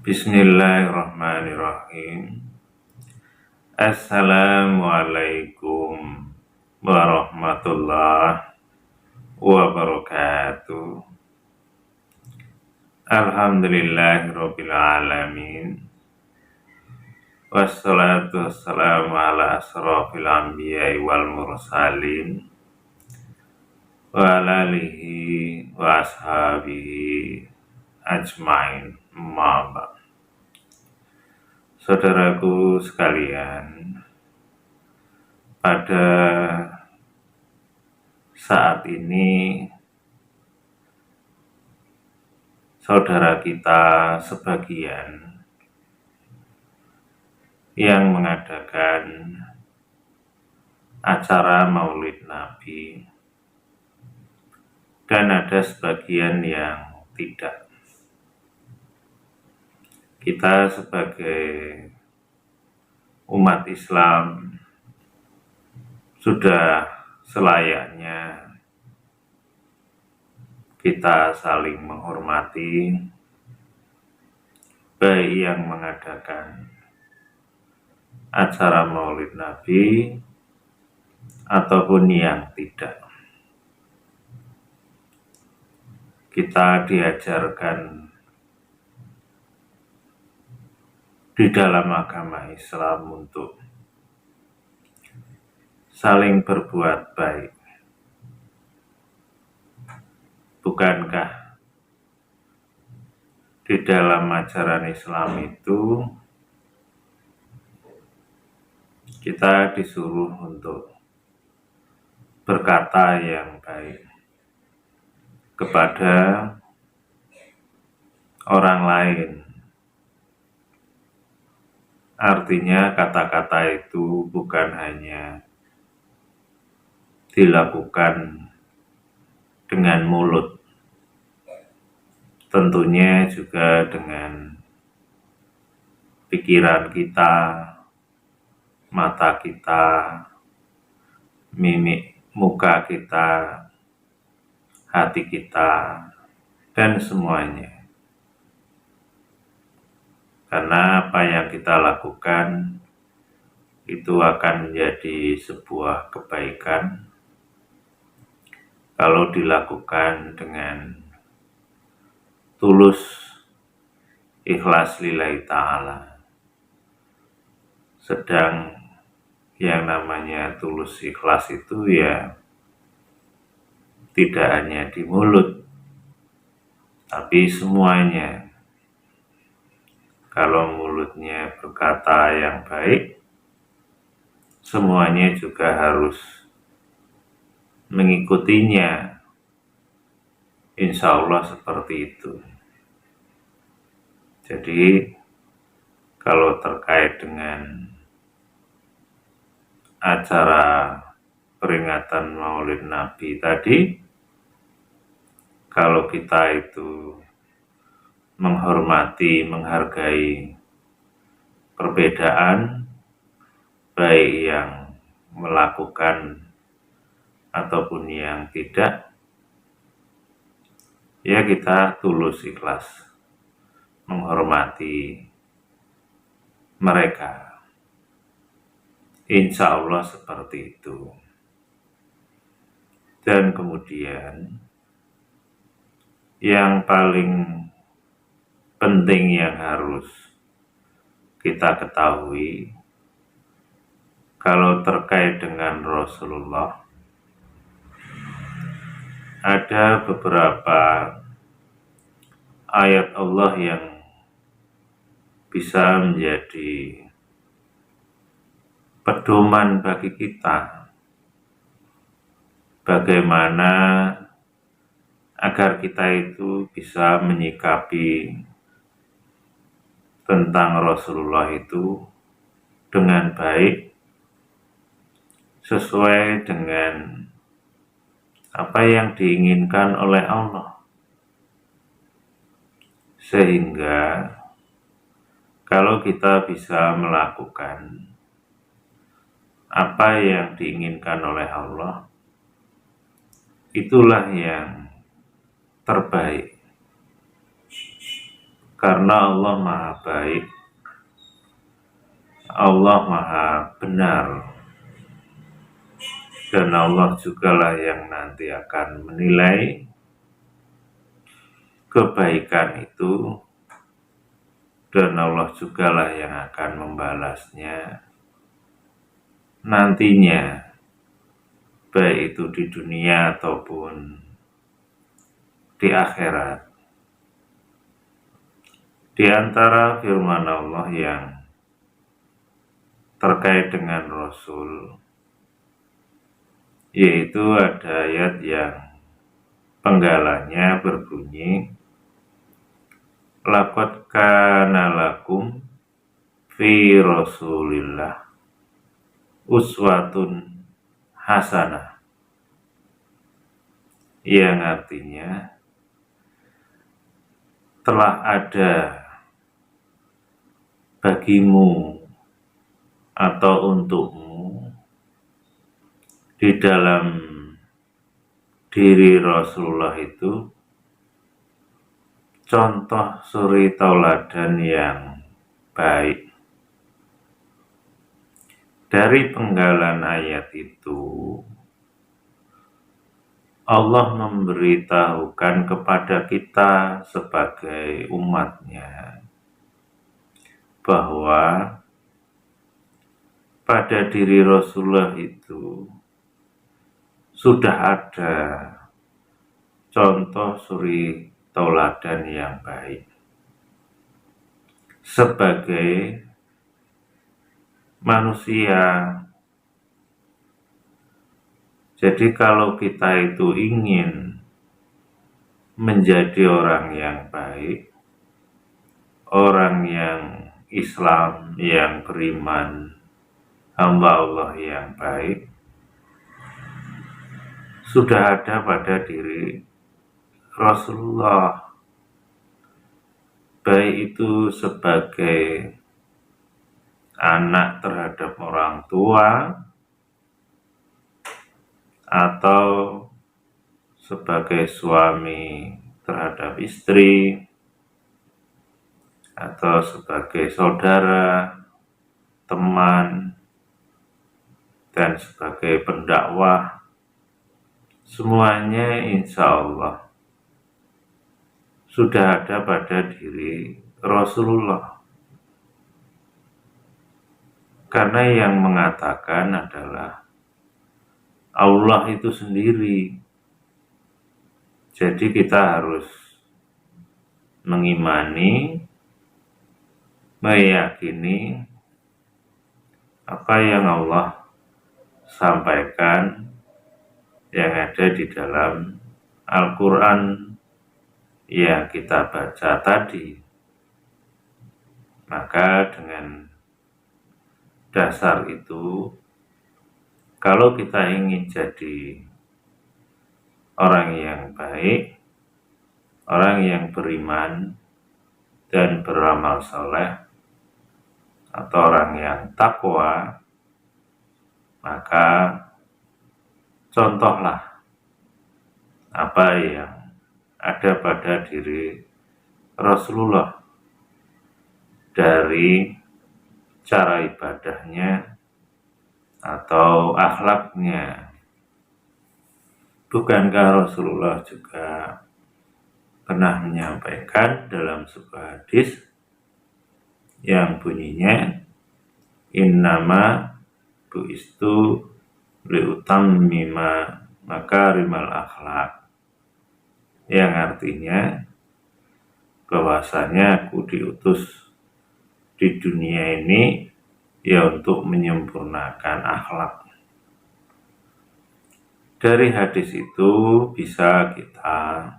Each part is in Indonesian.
Bismillahirrahmanirrahim. Assalamualaikum warahmatullahi wabarakatuh. Alhamdulillahirabbil alamin. Wassalatu wassalamu ala asrofil anbiya'i wal mursalin wa ala alihi wa ashabihi ajmain. Maba. Saudaraku sekalian, pada saat ini saudara kita sebagian yang mengadakan acara Maulid Nabi dan ada sebagian yang tidak. Kita sebagai umat Islam sudah selayaknya kita saling menghormati, baik yang mengadakan acara Maulid Nabi ataupun yang tidak. Kita diajarkan di dalam agama Islam untuk saling berbuat baik. Bukankah di dalam ajaran Islam itu kita disuruh untuk berkata yang baik kepada orang lain. Artinya kata-kata itu bukan hanya dilakukan dengan mulut, tentunya juga dengan pikiran kita, mata kita, mimik muka kita, hati kita, dan semuanya. Karena apa yang kita lakukan itu akan menjadi sebuah kebaikan kalau dilakukan dengan tulus, ikhlas lillahi ta'ala. Sedang yang namanya tulus ikhlas itu ya tidak hanya di mulut, tapi semuanya. Kalau mulutnya berkata yang baik, semuanya juga harus mengikutinya. Insya Allah seperti itu. Jadi kalau terkait dengan acara peringatan Maulid Nabi tadi, kalau kita itu menghormati, menghargai perbedaan, baik yang melakukan ataupun yang tidak, ya kita tulus ikhlas menghormati mereka. Insya Allah seperti itu. Dan kemudian yang paling penting yang harus kita ketahui, kalau terkait dengan Rasulullah, ada beberapa ayat Allah yang bisa menjadi pedoman bagi kita bagaimana agar kita itu bisa menyikapi tentang Rasulullah itu dengan baik, sesuai dengan apa yang diinginkan oleh Allah. Sehingga kalau kita bisa melakukan apa yang diinginkan oleh Allah, itulah yang terbaik. Karena Allah Maha Baik, Allah Maha Benar, dan Allah jugalah yang nanti akan menilai kebaikan itu, dan Allah jugalah yang akan membalasnya nantinya, baik itu di dunia ataupun di akhirat. Di antara firman Allah yang terkait dengan Rasul, yaitu ada ayat yang penggalanya berbunyi, laqad kana lakum fi Rasulillah uswatun hasanah, yang artinya telah ada bagimu atau untukmu di dalam diri Rasulullah itu contoh suri tauladan yang baik. Dari penggalan ayat itu, Allah memberitahukan kepada kita sebagai umatnya bahwa pada diri Rasulullah itu sudah ada contoh suri tauladan yang baik sebagai manusia. Jadi kalau kita itu ingin menjadi orang yang baik, orang yang Islam, yang beriman, hamba Allah yang baik, sudah ada pada diri Rasulullah, baik itu sebagai anak terhadap orang tua, atau sebagai suami terhadap istri, atau sebagai saudara, teman, dan sebagai pendakwah. Semuanya insya Allah sudah ada pada diri Rasulullah. Karena yang mengatakan adalah Allah itu sendiri. Jadi kita harus mengimani, meyakini apa yang Allah sampaikan yang ada di dalam Al-Quran yang kita baca tadi. Maka dengan dasar itu, kalau kita ingin jadi orang yang baik, orang yang beriman dan beramal saleh, atau orang yang takwa, maka contohlah apa yang ada pada diri Rasulullah dari cara ibadahnya atau akhlaknya. Bukankah Rasulullah juga pernah menyampaikan dalam sebuah hadis yang bunyinya, innama bu'istu liutammima makarimal akhlak, yang artinya bahwasanya aku diutus di dunia ini ya untuk menyempurnakan akhlak. Dari hadis itu bisa kita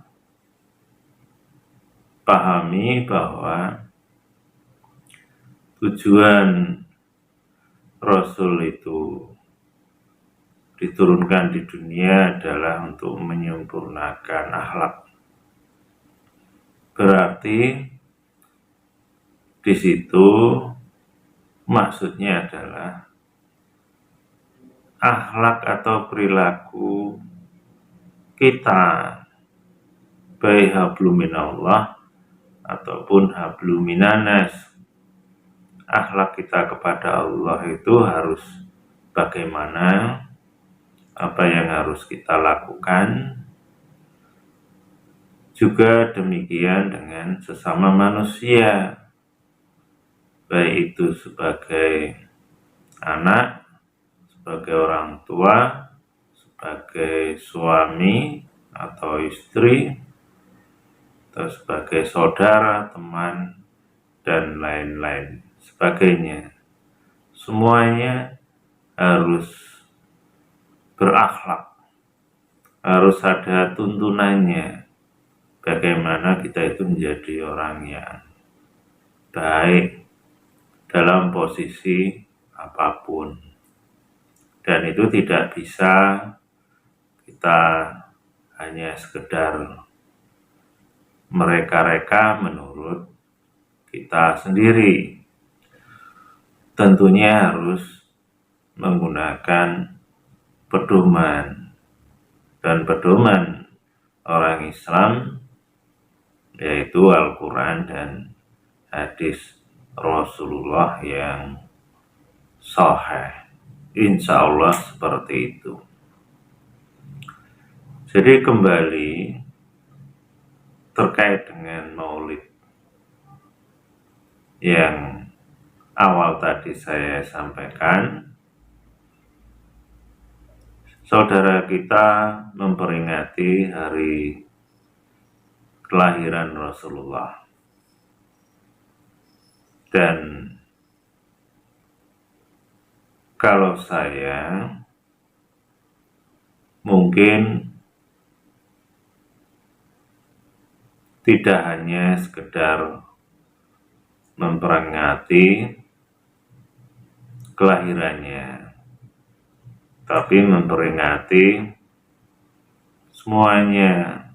pahami bahwa tujuan Rasul itu diturunkan di dunia adalah untuk menyempurnakan akhlak. Berarti di situ maksudnya adalah akhlak atau perilaku kita, baik hablum minallah ataupun hablum minanas. Akhlak kita kepada Allah itu harus bagaimana, apa yang harus kita lakukan, juga demikian dengan sesama manusia, baik itu sebagai anak, sebagai orang tua, sebagai suami atau istri, atau sebagai saudara, teman, dan lain-lain sebagainya. Semuanya harus berakhlak, harus ada tuntunannya, bagaimana kita itu menjadi orang yang baik dalam posisi apapun. Dan itu tidak bisa kita hanya sekedar mereka-reka menurut kita sendiri. Tentunya harus menggunakan pedoman, dan pedoman orang Islam yaitu Al-Quran dan hadis Rasulullah yang sahih. Insya Allah seperti itu. Jadi kembali terkait dengan maulid yang awal tadi saya sampaikan, saudara kita memperingati hari kelahiran Rasulullah. Dan kalau saya mungkin tidak hanya sekedar memperingati kelahirannya, tapi memperingati semuanya,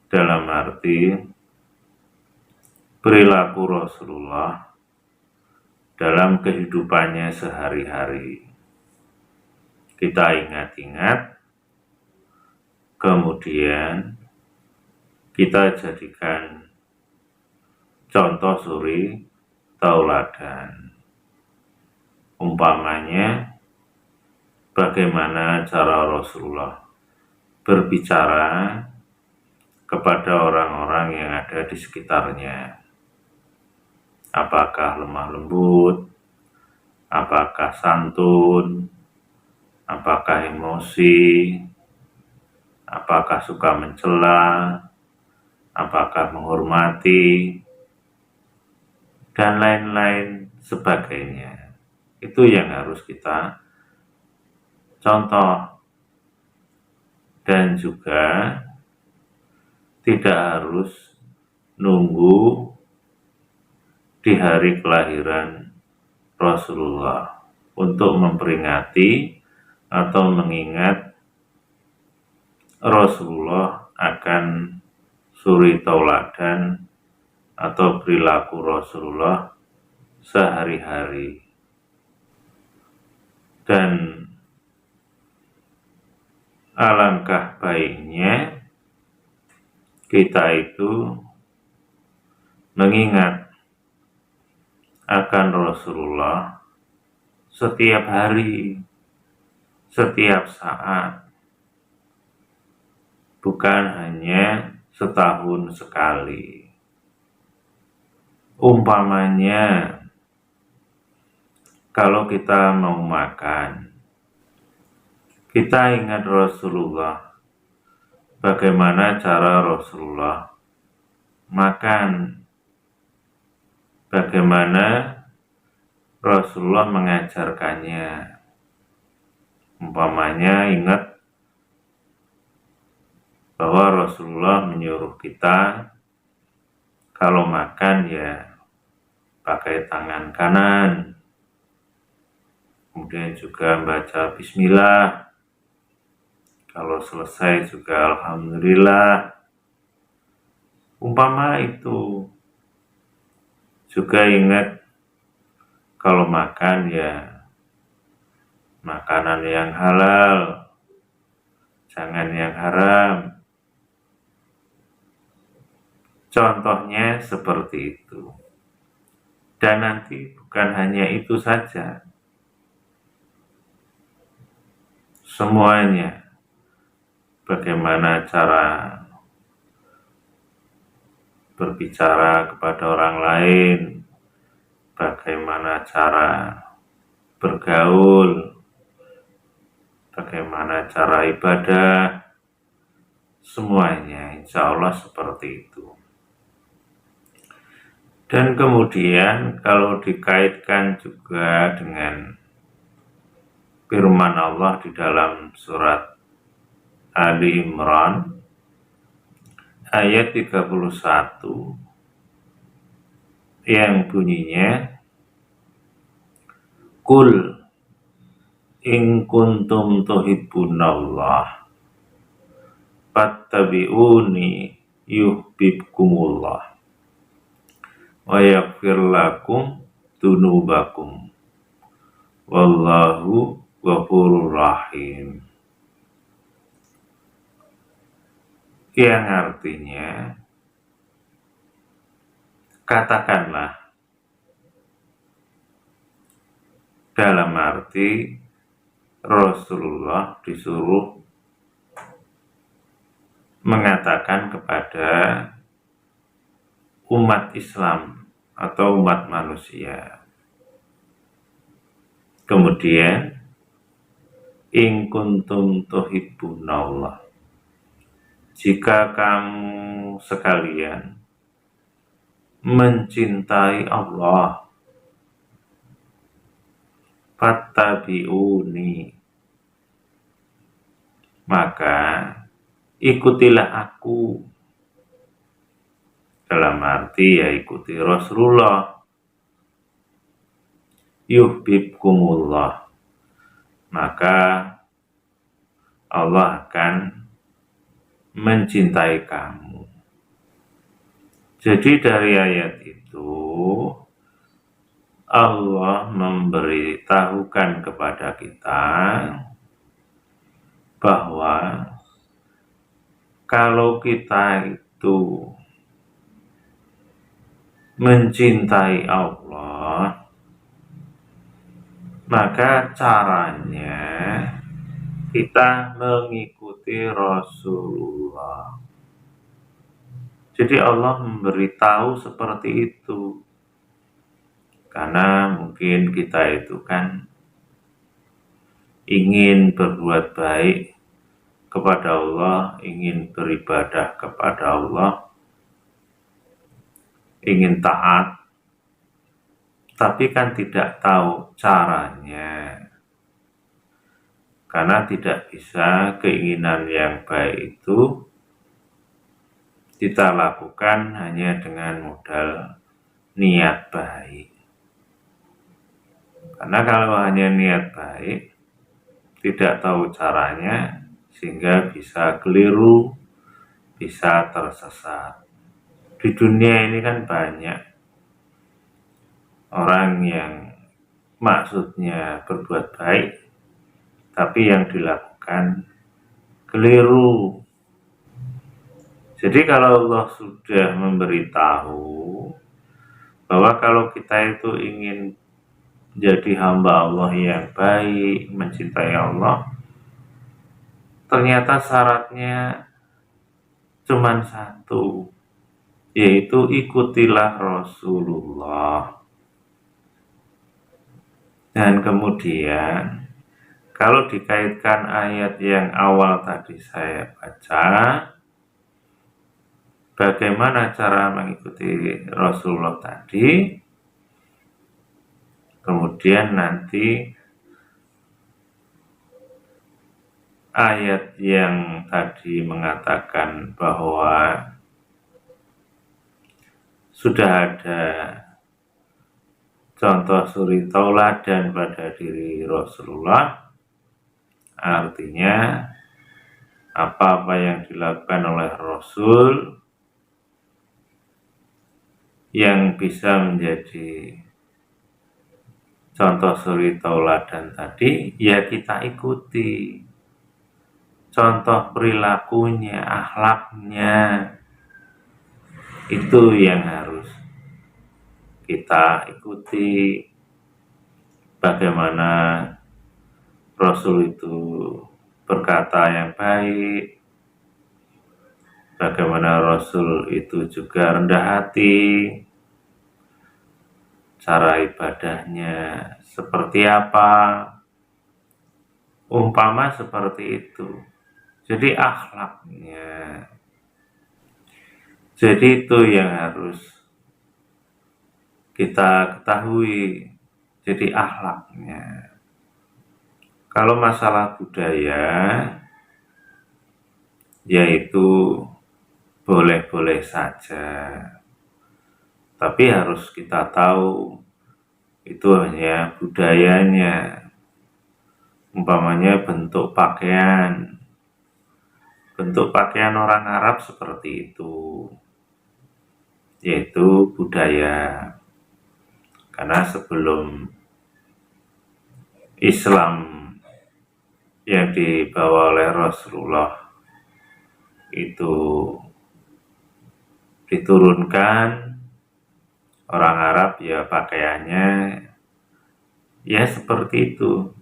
dalam arti perilaku Rasulullah dalam kehidupannya sehari-hari. Kita ingat-ingat, kemudian kita jadikan contoh suri tauladan. Umpamanya, bagaimana cara Rasulullah berbicara kepada orang-orang yang ada di sekitarnya. Apakah lemah lembut, apakah santun, apakah emosi, apakah suka mencela, apakah menghormati, dan lain-lain sebagainya. Itu yang harus kita contoh. Dan juga tidak harus nunggu di hari kelahiran Rasulullah untuk memperingati atau mengingat Rasulullah akan suri tauladan atau perilaku Rasulullah sehari-hari. Dan alangkah baiknya kita itu mengingat akan Rasulullah setiap hari, setiap saat, bukan hanya setahun sekali. Umpamanya, kalau kita mau makan, kita ingat Rasulullah, bagaimana cara Rasulullah makan, bagaimana Rasulullah mengajarkannya. Umpamanya ingat bahwa Rasulullah menyuruh kita kalau makan ya pakai tangan kanan, kemudian juga baca bismillah, kalau selesai juga alhamdulillah. Umpama itu. Juga ingat kalau makan ya makanan yang halal, jangan yang haram. Contohnya seperti itu. Dan nanti bukan hanya itu saja, semuanya. Bagaimana cara berbicara kepada orang lain, bagaimana cara bergaul, bagaimana cara ibadah, semuanya insya Allah seperti itu. Dan kemudian kalau dikaitkan juga dengan firman Allah di dalam surat Ali Imran ayat 31 yang bunyinya Qul in kuntum tuhibbunallah fattabi'uni yuhibbukumullah wa yaghfir lakum dzunubakum wallahu ghafurur rahim. Yang artinya, katakanlah, dalam arti Rasulullah disuruh mengatakan kepada umat Islam atau umat manusia. Kemudian, in kuntum tuhibbunallah, jika kamu sekalian mencintai Allah, fattabi'uni, maka ikutilah aku. Dalam arti ya ikuti Rasulullah. Yuhibbukumullah, maka Allah akan mencintai kamu. Jadi dari ayat itu Allah memberitahukan kepada kita bahwa kalau kita itu mencintai Allah, maka caranya kita mengikuti Rasulullah. Jadi Allah memberitahu seperti itu. Karena mungkin kita itu kan ingin berbuat baik kepada Allah, ingin beribadah kepada Allah, ingin taat, tapi kan tidak tahu caranya. Karena tidak bisa keinginan yang baik itu kita lakukan hanya dengan modal niat baik. Karena kalau hanya niat baik, tidak tahu caranya, sehingga bisa keliru, bisa tersesat. Di dunia ini kan banyak orang yang maksudnya berbuat baik, tapi yang dilakukan keliru. Jadi kalau Allah sudah memberitahu bahwa kalau kita itu ingin menjadi hamba Allah yang baik, mencintai Allah, ternyata syaratnya cuma satu, yaitu ikutilah Rasulullah. Dan kemudian kalau dikaitkan ayat yang awal tadi saya baca, bagaimana cara mengikuti Rasulullah tadi, kemudian nanti ayat yang tadi mengatakan bahwa sudah ada contoh suri tauladan pada diri Rasulullah, artinya apa-apa yang dilakukan oleh Rasul yang bisa menjadi contoh suri tauladan tadi, ya kita ikuti. Contoh perilakunya, akhlaknya, Itu yang harus kita ikuti, bagaimana Rasul itu berkata yang baik, bagaimana Rasul itu juga rendah hati, cara ibadahnya seperti apa, umpama seperti itu. Jadi akhlaknya, jadi itu yang harus kita ketahui, jadi akhlaknya. Kalau masalah budaya, yaitu boleh-boleh saja, tapi harus kita tahu itu hanya budayanya. Umpamanya bentuk pakaian orang Arab seperti itu, yaitu budaya. Karena sebelum Islam yang dibawa oleh Rasulullah itu diturunkan, orang Arab ya pakaiannya ya seperti itu.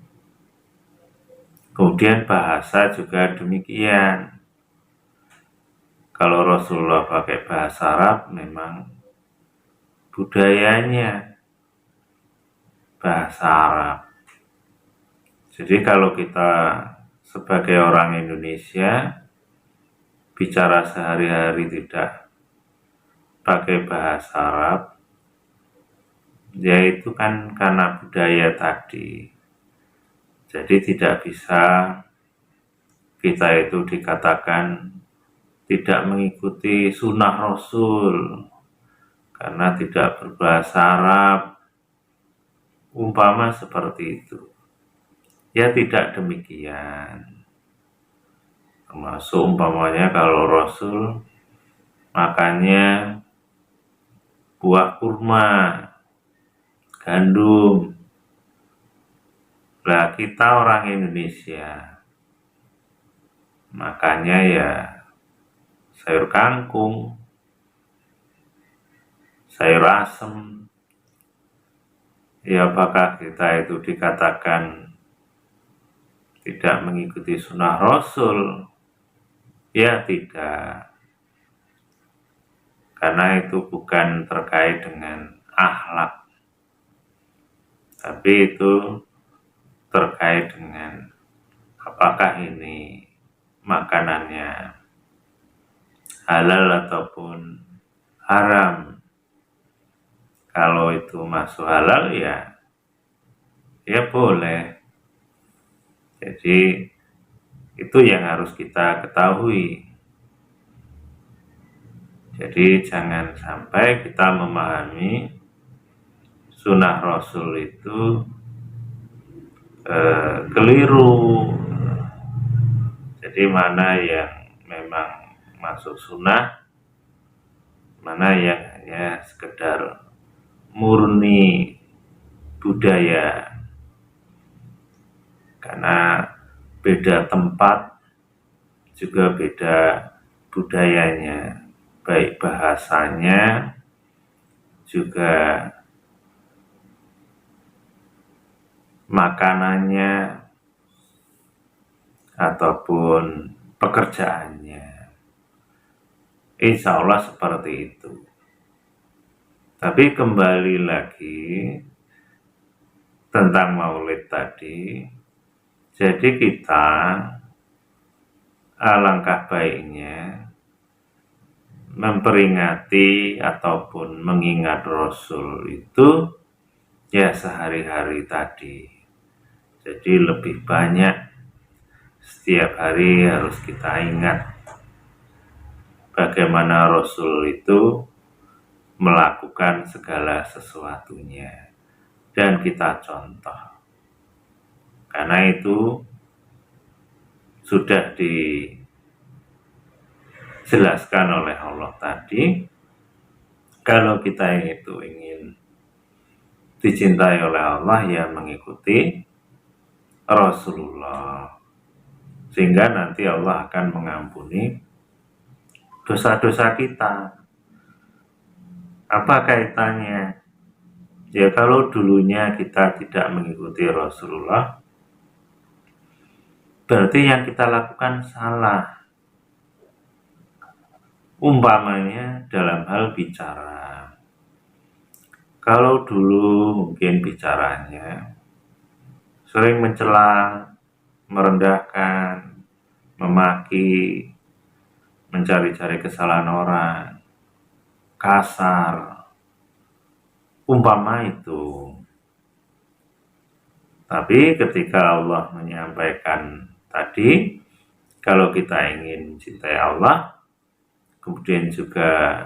Kemudian bahasa juga demikian. Kalau Rasulullah pakai bahasa Arab, memang budayanya bahasa Arab. Jadi kalau kita sebagai orang Indonesia bicara sehari-hari tidak pakai bahasa Arab, ya itu kan karena budaya tadi. Jadi tidak bisa kita itu dikatakan tidak mengikuti sunnah Rasul karena tidak berbahasa Arab, umpama seperti itu. Ya tidak demikian. Termasuk umpamanya kalau Rasul makannya buah kurma, gandum. Lah kita orang Indonesia makannya ya sayur kangkung, sayur asem. Ya apakah kita itu dikatakan tidak mengikuti sunnah Rasul? Ya tidak. Karena itu bukan terkait dengan akhlak, tapi itu terkait dengan apakah ini makanannya halal ataupun haram. Kalau itu masuk halal ya boleh. Jadi itu yang harus kita ketahui. Jadi jangan sampai kita memahami sunnah Rasul itu keliru. Jadi mana yang memang masuk sunnah, mana yang hanya sekedar murni budaya. Karena beda tempat juga beda budayanya, baik bahasanya juga makanannya ataupun pekerjaannya. Insya Allah seperti itu. Tapi kembali lagi tentang maulid tadi, jadi kita alangkah baiknya memperingati ataupun mengingat Rasul itu ya sehari-hari tadi. Jadi lebih banyak setiap hari harus kita ingat bagaimana Rasul itu melakukan segala sesuatunya dan kita contoh. Karena itu sudah dijelaskan oleh Allah tadi, kalau kita itu ingin dicintai oleh Allah ya mengikuti Rasulullah, sehingga nanti Allah akan mengampuni dosa-dosa kita. Apa kaitannya? Ya kalau dulunya kita tidak mengikuti Rasulullah, berarti yang kita lakukan salah. Umpamanya dalam hal bicara. Kalau dulu mungkin bicaranya sering mencela, merendahkan, memaki, mencari-cari kesalahan orang, kasar, umpama itu. Tapi ketika Allah menyampaikan tadi, kalau kita ingin mencintai Allah, kemudian juga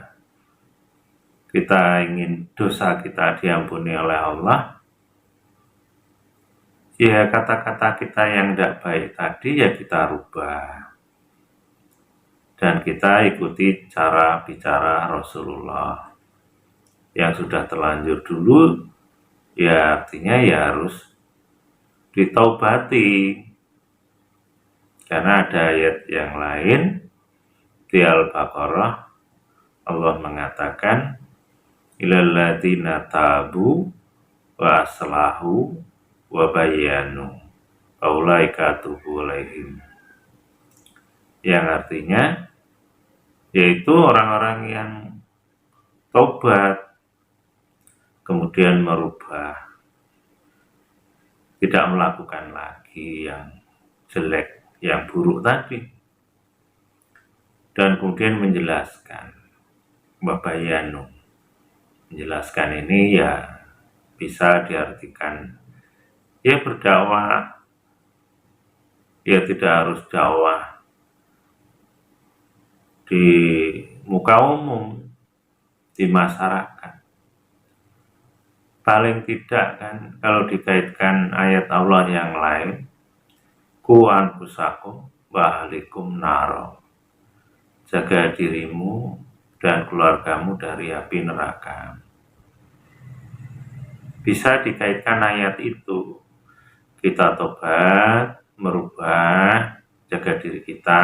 kita ingin dosa kita diampuni oleh Allah, ya kata-kata kita yang tidak baik tadi ya kita rubah. Dan kita ikuti cara bicara Rasulullah. Yang sudah terlanjur dulu, ya artinya ya harus ditaubati. Karena ada ayat yang lain di Al-Baqarah, Allah mengatakan, ilal ladzina tabu wa aslahu wa bayyanu faulaika atubu alaihim. Yang artinya yaitu orang-orang yang tobat kemudian merubah, tidak melakukan lagi yang jelek, yang buruk tadi, dan kemudian menjelaskan. Wabayanu, menjelaskan ini ya bisa diartikan ya berdakwah, ya tidak harus dakwah di muka umum, di masyarakat. Paling tidak kan kalau dikaitkan ayat Allah yang lain, ku anfusakum wa ahlikum naro, jaga dirimu dan keluargamu dari api neraka. Bisa dikaitkan ayat itu, kita tobat, merubah, jaga diri kita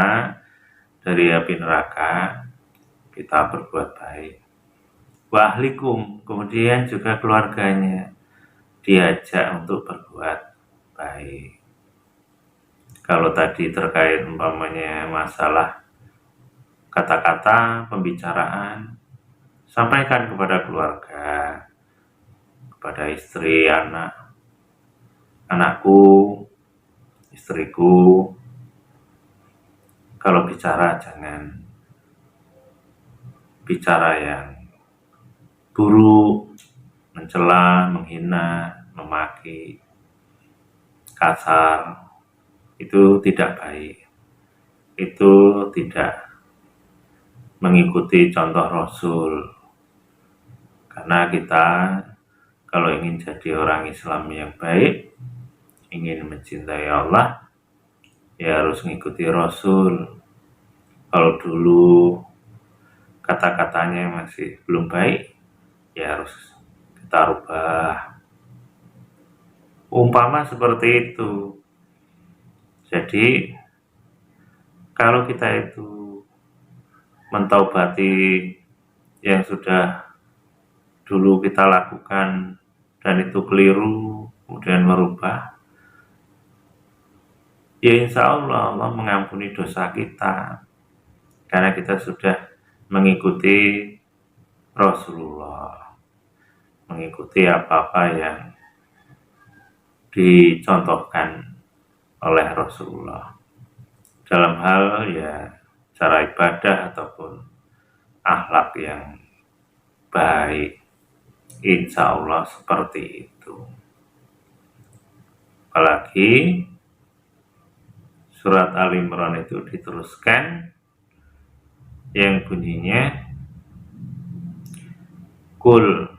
dari api neraka, kita berbuat baik. Wa ahlikum, kemudian juga keluarganya diajak untuk berbuat baik. Kalau tadi terkait umpamanya masalah kata-kata, pembicaraan, sampaikan kepada keluarga, kepada istri, anak, anakku, istriku. Kalau bicara jangan bicara yang buruk, mencela, menghina, memaki, kasar, itu tidak baik. Itu tidak mengikuti contoh Rasul. Karena kita kalau ingin jadi orang Islam yang baik, ingin mencintai Allah, ya harus mengikuti Rasul. Kalau dulu kata-katanya masih belum baik, ya harus kita rubah. Umpama seperti itu. Jadi kalau kita itu mentaubati yang sudah dulu kita lakukan dan itu keliru, kemudian merubah, ya insya Allah Allah mengampuni dosa kita karena kita sudah mengikuti Rasulullah, mengikuti apa-apa yang dicontohkan oleh Rasulullah dalam hal ya cara ibadah ataupun akhlak yang baik. Insya Allah seperti itu. Apalagi surat Al Imran itu diteruskan yang bunyinya kul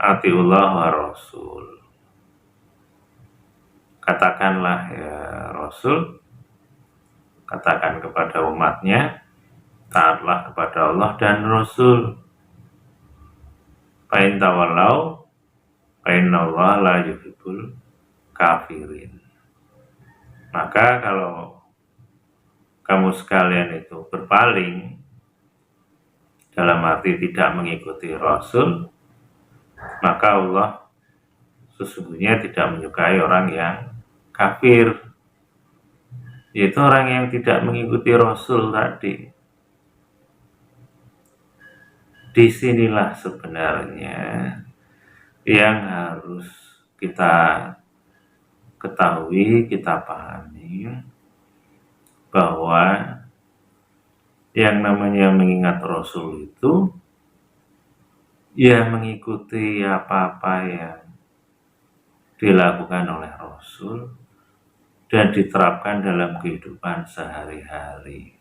atiullah wa rasul. Katakanlah ya Rasul, katakan kepada umatnya, taatlah kepada Allah dan Rasul. Fa'in tawallau fa'innallaha la yuhibbul kafirin. Maka kalau kamu sekalian itu berpaling, dalam arti tidak mengikuti Rasul, maka Allah sesungguhnya tidak menyukai orang yang kafir, yaitu orang yang tidak mengikuti Rasul tadi. Disinilah sebenarnya yang harus kita ketahui, kita pahami, bahwa yang namanya mengingat Rasul itu ya mengikuti apa-apa yang dilakukan oleh Rasul dan diterapkan dalam kehidupan sehari-hari,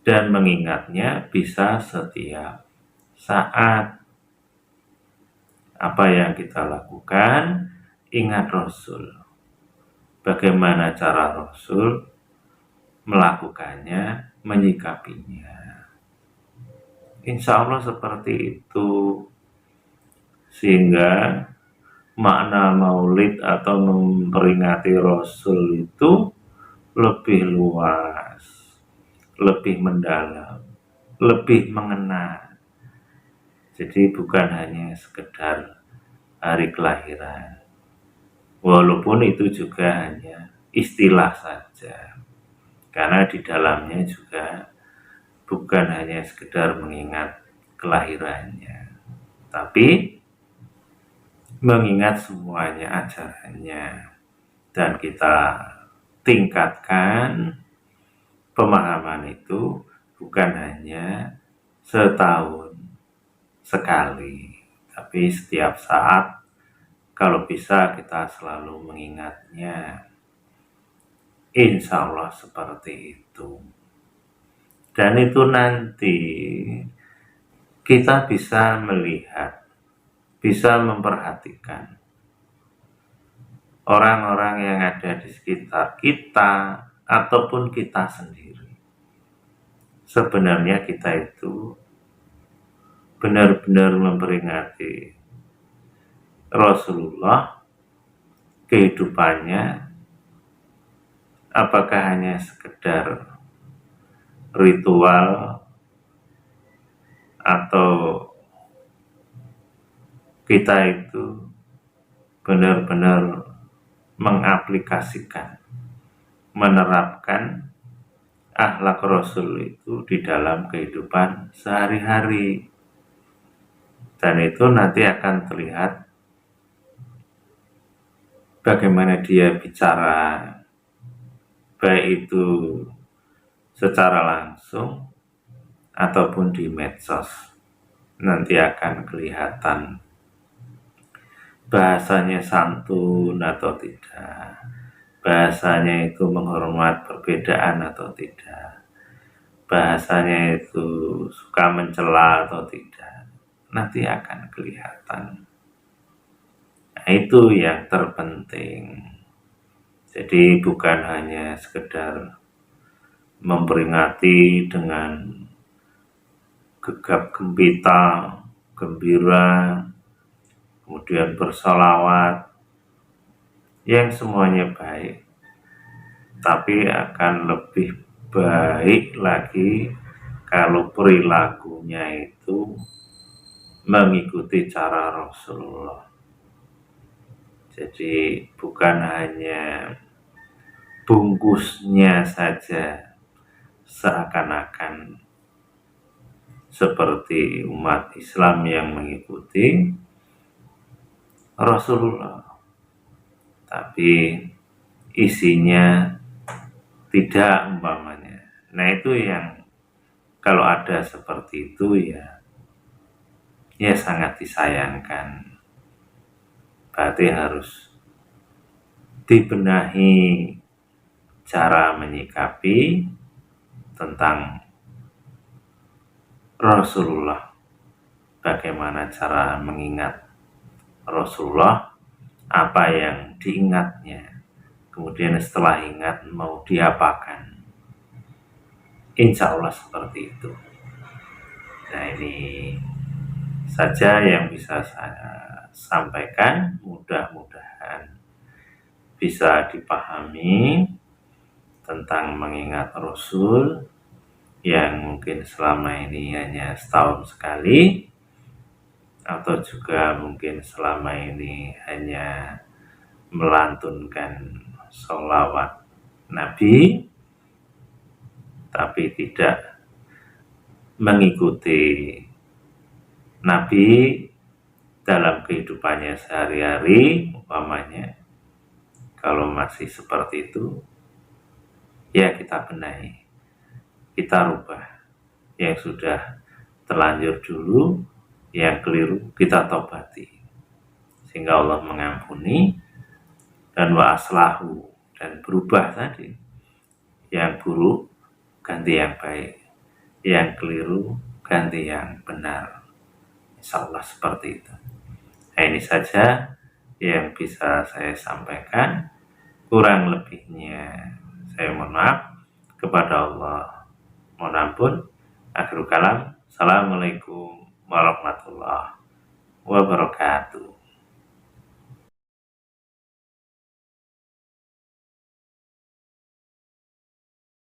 dan mengingatnya bisa setiap saat. Apa yang kita lakukan, ingat Rasul. Bagaimana cara Rasul melakukannya, menyikapinya. Insya Allah seperti itu. Sehingga makna maulid atau memperingati Rasul itu lebih luas, lebih mendalam, lebih mengena. Jadi bukan hanya sekedar hari kelahiran, walaupun itu juga hanya istilah saja, karena di dalamnya juga bukan hanya sekedar mengingat kelahirannya, tapi mengingat semuanya ajarannya, dan kita tingkatkan pemahaman itu bukan hanya setahun sekali, tapi setiap saat. Kalau bisa kita selalu mengingatnya. Insya Allah seperti itu. Dan itu nanti kita bisa melihat, bisa memperhatikan orang-orang yang ada di sekitar kita ataupun kita sendiri. Sebenarnya kita itu benar-benar memperingati Rasulullah, kehidupannya, apakah hanya sekedar ritual atau kita itu benar-benar mengaplikasikan, menerapkan akhlak Rasul itu di dalam kehidupan sehari-hari. Dan itu nanti akan terlihat bagaimana dia bicara, baik itu secara langsung ataupun di medsos. Nanti akan kelihatan bahasanya santun atau tidak, bahasanya itu menghormat perbedaan atau tidak, bahasanya itu suka mencela atau tidak. Nanti akan kelihatan. Nah, itu yang terpenting. Jadi bukan hanya sekedar memperingati dengan gegap gempita, gembira, kemudian bersolawat, yang semuanya baik, tapi akan lebih baik lagi kalau perilakunya itu mengikuti cara Rasulullah. Jadi bukan hanya bungkusnya saja seakan-akan seperti umat Islam yang mengikuti Rasulullah, tapi isinya tidak umpamanya. Nah, itu yang kalau ada seperti itu ya sangat disayangkan. Berarti harus dibenahi cara menyikapi tentang Rasulullah, bagaimana cara mengingat Rasulullah, apa yang diingatnya, kemudian setelah ingat mau diapakan. Insya Allah seperti itu. Nah, ini saja yang bisa saya sampaikan, mudah-mudahan bisa dipahami tentang mengingat Rasul yang mungkin selama ini hanya setahun sekali, atau juga mungkin selama ini hanya melantunkan sholawat Nabi, tapi tidak mengikuti Nabi dalam kehidupannya sehari-hari, umpamanya kalau masih seperti itu, ya kita benahi, kita rubah. Yang sudah terlanjur dulu, yang keliru kita tobati, sehingga Allah mengampuni dan wa aslahu, dan berubah tadi. Yang buruk ganti yang baik, yang keliru ganti yang benar. Insya Allah seperti itu. Nah, ini saja yang bisa saya sampaikan. Kurang lebihnya saya mohon maaf kepada Allah. Mohon ampun. Akhirul kalam. Assalamualaikum warahmatullahi wabarakatuh.